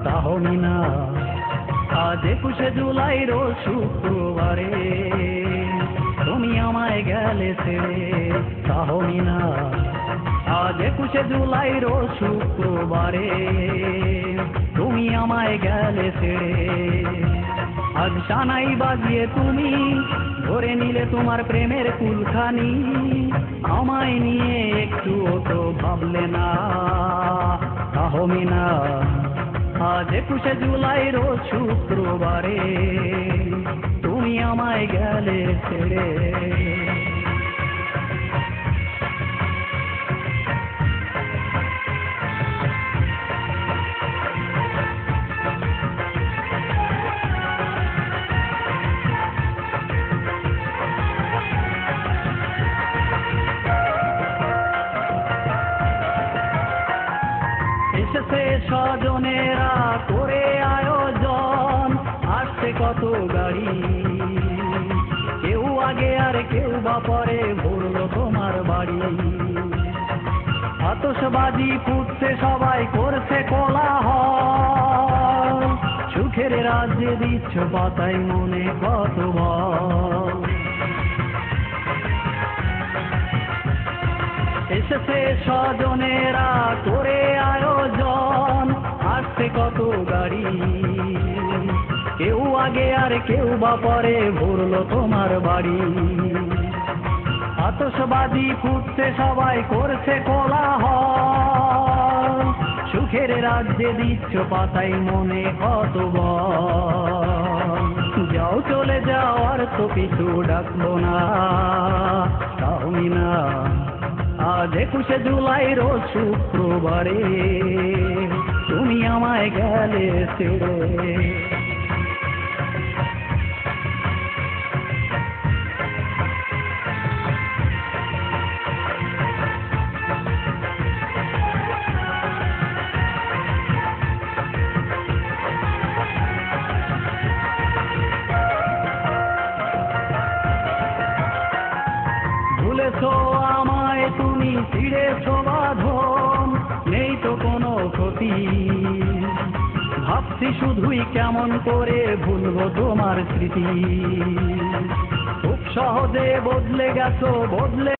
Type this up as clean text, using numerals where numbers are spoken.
তাহমিনা আজ 21শে জুলাই রোজ শুক্রবারে তুমি আমায় গেলে ছেড়ে। তাহমিনা আজ 21শে জুলাই রোজ শুক্রবারে তুমি আমায় গেলে ছেড়ে। আজ সানাই বাজিয়ে তুমি ধরে নিলে তোমার প্রেমের কুলখানি, আমায় নিয়ে একটুও তো ভাবলে না। তাহমিনা আজ 21শে জুলাই রোজ শুক্রবারে তুমি আমায় গেলে ছেড়ে। এসেছে স্বজনেরা করে আয়োজন, আসছে কত গাড়ি, কেউ আগে আর কেউ বা পরে ভরলো তোমার বাড়ি। আতশবাজি ফুটছে সবাই করছে কোলাহল, সুখের রাজ্যে দিচ্ছ পাতায় মনে কত বল। এসেছে স্বজনেরা করে আয়োজন, আসছে কত গাড়ি, কেউ আগে আর কেউ বা পরে ভরলো তোমার বাড়ি। আতশবাজি ফুটছে সবাই করছে কোলাহল, সুখের রাজ্যে দিচ্ছ পাতায় মনে কত বল। যাও চলে যাও আর তো কিছু ডাকবো না। তাহমিনা আজ 21শে জুলাই রোজ শুক্রবারে তুমি আমায় গেলে ছেড়ে। ভুলেছো আমায় তুমি, ছিঁড়েছো বাঁধন, নেই তো কোনো ক্ষতি, ভাবছি শুধুই কেমন করে ভুলবো তোমার স্মৃতি। খুব সহজে বদলে গেছো, বদলে